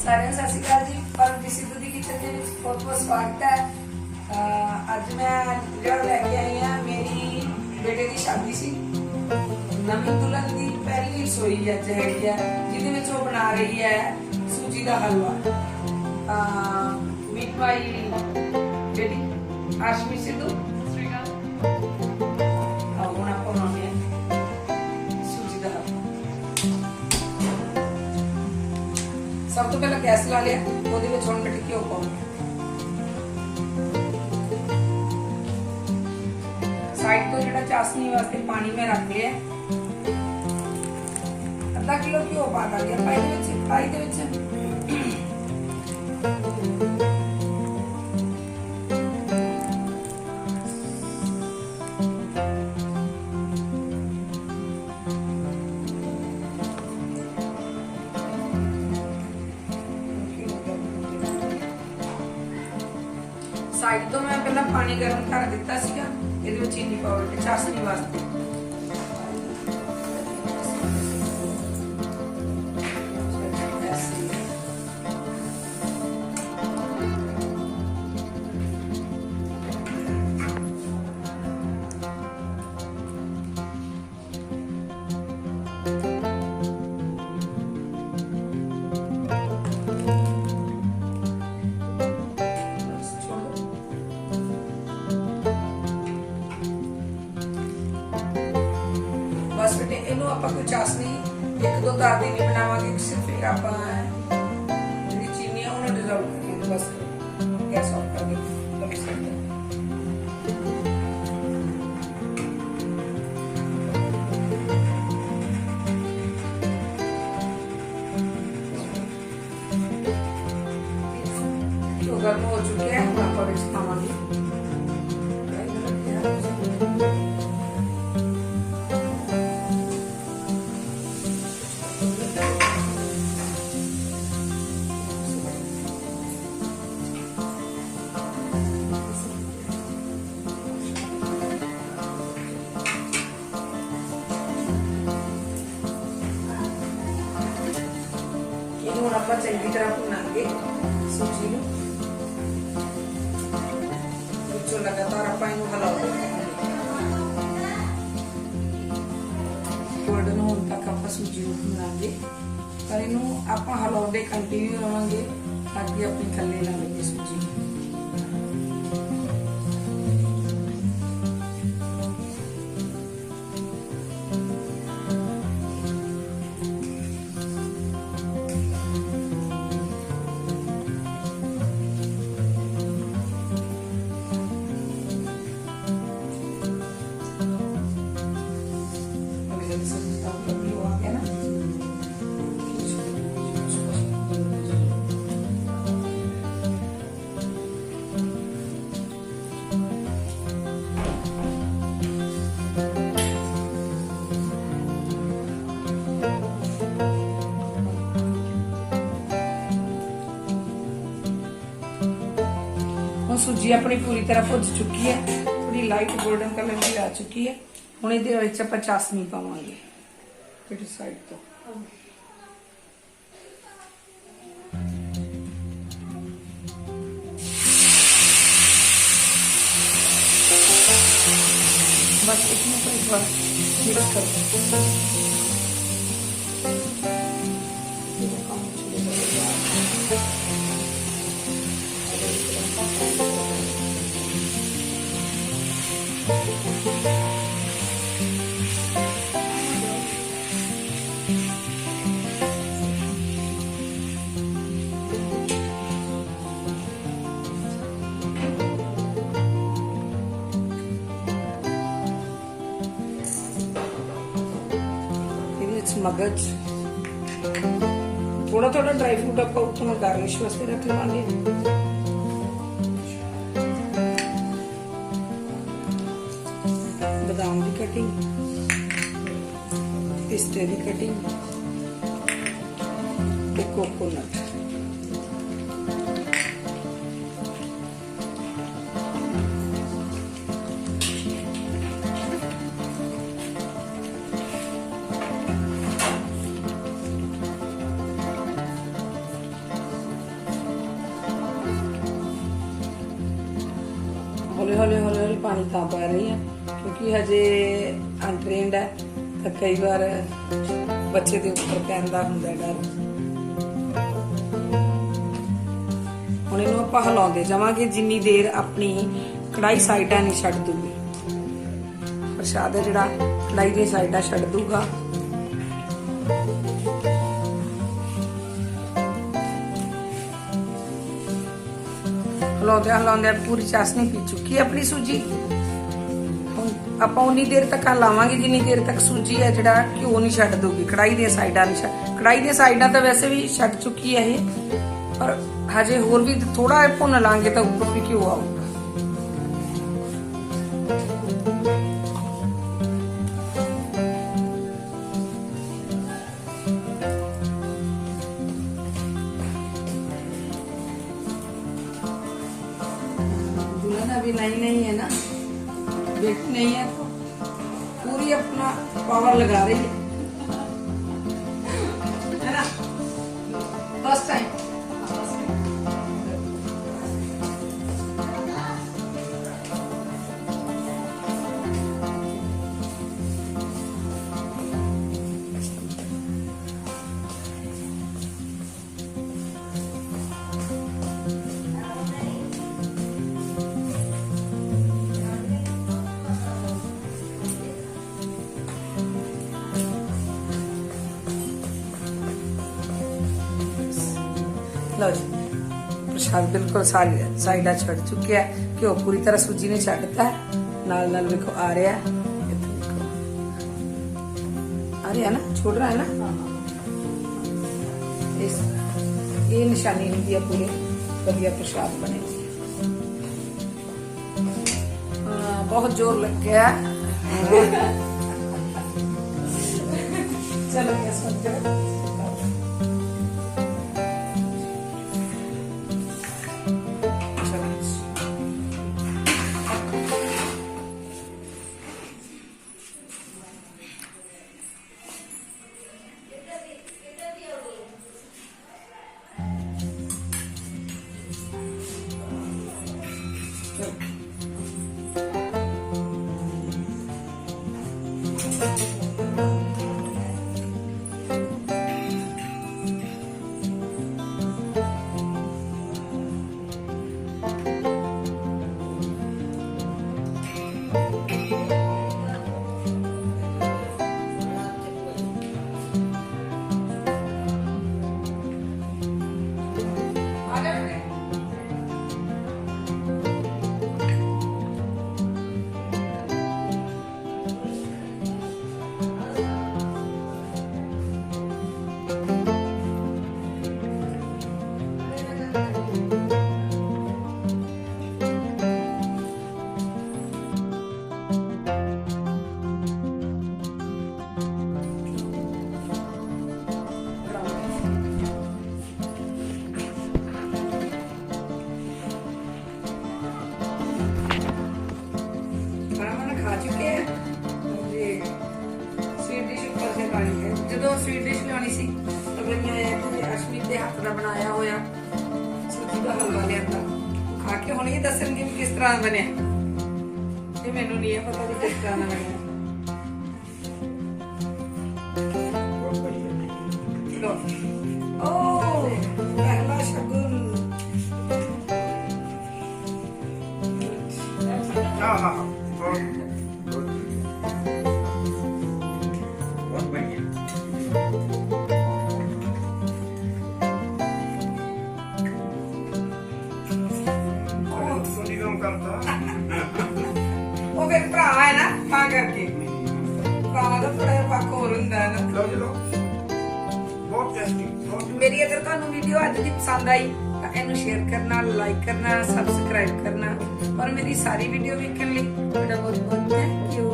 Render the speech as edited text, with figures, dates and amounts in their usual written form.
सारे सत श्री अकाल जी। परमजीत सिद्धू दी किचन दे विच बहुत बहुत स्वागत है। अज मैं जो लैके आई हाँ, मेरी बेटे की शादी सी, नवी दुल्हन की पहली रसोई अज हैगी है, जिहदे विच वो बना रही है सूजी का हलवा। मीट माई बेटी परमजीत सिद्धू। हुण आपां बनाउंदे हां सूजी का हलवा। सब तो पहले गैस ला लिया, ਉਹਦੇ ਵਿੱਚ ਹੁਣ ਮਿੱਠੀ ਘਿਓ ਪਾਉਂਗੀ। साइड तो ਜਿਹੜਾ ਚਾਸਨੀ ਵਾਸਤੇ ਪਾਣੀ ਮੈਂ ਰੱਖ ਲਿਆ, ਅੱਧਾ ਕਿਲੋ ਘਿਓ ਪਾ ਦਾਂਗੇ ਆਪਾਂ ਇਹਦੇ ਵਿੱਚ। ਪਾਈ ਦੇ ਵਿੱਚ साइड तो मैं पहला पानी गर्म कर दिता सीगा, ਇਹਦੇ ਵਿੱਚ ਚੀਨੀ ਪਾਊਡਰ ਚਾਸਨੀ ਵਾਸਤੇ। बस बेटे इनू आपां कोई चासनी एक दो तार दी नहीं बनावांगे, सिर्फ आपां जिहड़ी चीनी है उन्हें डिजॉल्व करेंगे। बस गैस ऑफ कर दो। तो गर्म हो चुके हैं, हम आपां विच पावांगे चंगी तरह भुनांगे सूजी नूं। विचों लगातार आपां इहनूं हिलाओगे, गोल्डन होण तक आपां सूजी नूं भुनांगे, पर इहनूं आपां हिलाउंदे कंटिन्यू रहांगे ताकि अपनी थल्ले ना लगे सूजी। सूजी अपनी पूरी तरह भुज चुकी है, थोड़ी लाइट गोल्डन कलर की आ चुकी है। हुण इहदे विच आपां चासनी पावांगे इस साइड तो। बस इसमें को एक बार मिक्स कर दो। मगज थोड़ा थोड़ा ड्राई फ्रूट आप उत्तों गार्निश वास्ते रख लवांगे। बादाम की कटिंग, पिस्ते की कटिंग, कोकोनट। हौले हौले हौले पानी तां पा रही है क्योंकि हजे अनट्रेनड है, तो कई बार बच्चे के उपर पैन का होंगे डर। हुण इहनूं आपां हिलाउंदे जावांगे जिन्नी देर अपनी कढ़ाई साइडां नहीं छड्ड दूगी। प्रशाद है जिहड़ा कढ़ाई दी साइडां छड्ड दूगा। हिलाउंदे हिलाउंदे पूरी चाशनी पी चुकी है अपनी सूजी। ਆਪਾਂ उन्नी देर तक लावांगे जिन्नी देर तक सूजी है जिहड़ा घ्यो नहीं छड्ड दूगी, कढ़ाई दी साइडां नहीं कढ़ाई दी साइडां तो वैसे भी छड्ड चुकी है ये, पर हजे होर भी थोड़ा भुन लांगे तो ऊपर भी घ्यो आऊगा। दुल्हन अभी नहीं है ना, बेटी नहीं है तो पूरी अपना पावर लगा रही है ना। फर्स्ट टाइम लो जी, प्रसाद बिल्कुल सारी साइडा छड़ चुके है, घ्यो पूरी तरह सूजी ने छड्डता है। नाल नाल देखो आ रहा है, आ रहा है ना, छोड़ रहा है ना। ये निशानी होती है पूरे बढ़िया प्रसाद बने। बहुत जोर लग गया। चलो गैस बंद करो। जो स्वीट डिश लियानी सी तो फिर मैं अश्मीत के हाथ का बनाया होया सूजी का हलवा लिया, खा के हुण ही दसणगे कि किस तरह बने। ये मैनू नहीं है पता कि किस तरह बने। ओ पहला शगुन। हाँ हाँ वो फिर भरा है ना तां करके भरा तो थोड़ा पक होर हुंदा है ना। बहुत टेस्टी। मेरी अगर तुहानू वीडियो अज दी पसंद आई तो इनू शेयर करना, लाइक करना, सब्सक्राइब करना और मेरी सारी वीडियो देखने लिए बहुत बहुत थैंक यू।